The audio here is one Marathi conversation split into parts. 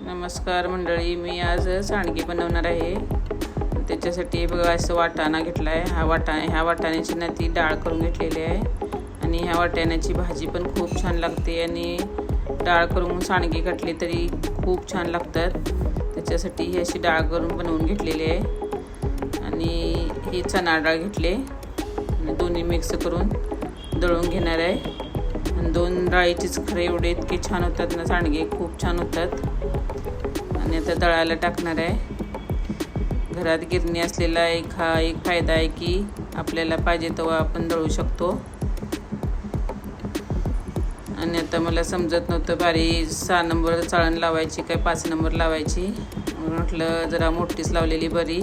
नमस्कार मंडळी, मी आज सांडगे बनवणार आहे. त्याच्यासाठी बघा असं वाटाणा घेतला आहे. ह्या वाटाण्याची ना ती डाळ करून घेतलेली आहे आणि ह्या वाटाण्याची भाजी पण खूप छान लागते आणि डाळ करून सांडगे घातले तरी खूप छान लागतात. त्याच्यासाठी ही अशी डाळ करून बनवून घेतलेली आहे आणि ही चणा डाळ घेतली आणि दोन्ही मिक्स करून दळून घेणार आहे. आणि दोन डाळीचेच खरे एवढे इतके छान होतात ना सांडगे, खूप छान होतात. आणि आता दळायला टाकणार आहे. घरात गिरणी असलेला एक फायदा आहे की आपल्याला पाहिजे तेव्हा आपण दळू शकतो. आणि आता मला समजत नव्हतं बारी 6 नंबर चाळण लावायची काय 5 नंबर लावायची. म्हटलं जरा मोठीच लावलेली बरी,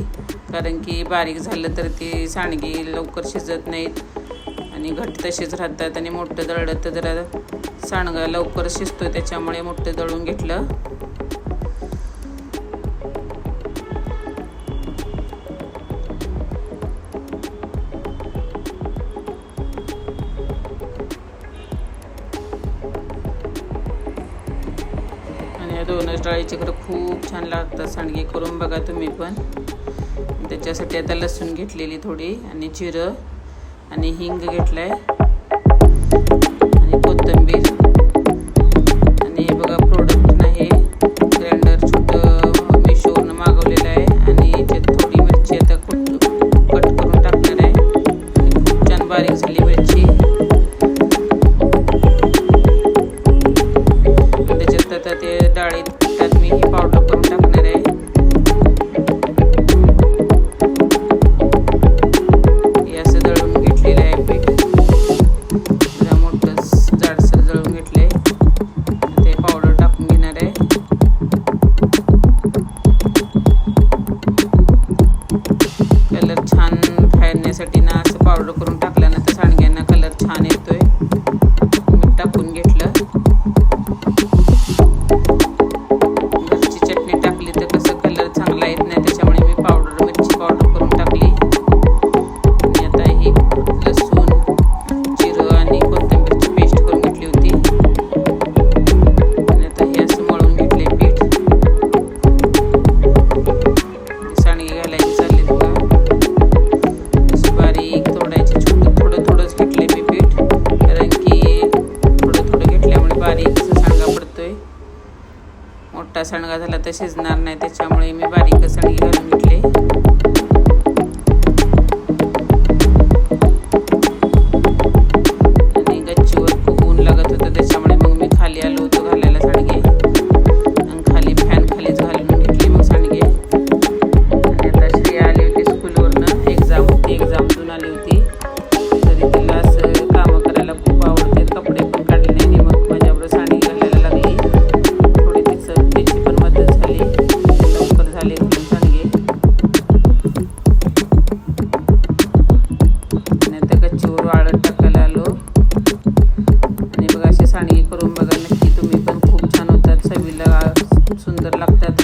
कारण की बारीक झालं तर ती सांडगी लवकर शिजत नाहीत आणि घट्ट तसेच राहतात. आणि मोठं दळलं तर जरा सांडगा लवकर शिजतो, त्याच्यामुळे मोठं दळून घेतलं. आणि या दोनच डाळीचे खरं खूप छान लागतात सांडगे, करून बघा तुम्ही पण. त्याच्यासाठी आता लसूण घेतलेली थोडी आणि जिरं आणि हिंग घेतलाय आणि कोथिंबीर. आणि हे बघा प्रोडक्ट नाही, ग्राइंडर छोटं मिशोवरून मागवलेलं आहे. आणि याच्यात थोडी मिरची आता कट करून टाकणार आहे. खूप छान बारीक झाली मिरची. त्याच्यात आता ते डाळीत पिठात मी ही पावडर करून टाकणार आहे. कलर छान बाहेरण्यासाठी ना असं पावडर करून टाकल्यानंतर सांडग्यांना कलर छान येतोय. मीठ टाकून घेतलं. घरची चटणी टाकली तर कसं कलर चांगला येत नाही, त्याच्यामुळे मी मिरची पावडर करून टाकली. आणि आता ही लसूण, जिरं आणि कोथिंबीरची पेस्ट करून घेतली होती. आणि आता हे असं मळून घेतले पीठ. सांडगे घालायचे चालले बघा. असं बारीक तोडायचे, थोडं थोडंच घेतले मी पीठ, कारण की थोडं घेतल्यामुळे बारीक सांडगा पडतोय. मोठा सांडगा झाला तर शिजणार नाही, त्याच्यामुळे मी बारीक सांडगे घालून घेतले. आणि गच्चीवर खूप ऊन लागत होतं, त्याच्यामुळे मग मी खाली आलो होतो घालायला सांडगे. आणि खाली फॅन खालीच घालून घेतली मग सांडगे. आणि आता श्रेया आली होती स्कूलवरनं, एक्झाम देऊन आली होती. तरी तिला असं कामं करायला खूप आवडते. कपडे पण काढले नाही, मग माझ्याबरोबर सांडगे घालायला लागली. थोडी तिची पण मदत झाली, लवकर झाले घालून सांडगे. आणि आता गच्चीवर वाळत टाकायला आलो. आणि बघा असे सांडगे करून बघा नक्की तुम्ही पण, खूप छान होतात, चवीला सुंदर लागतात.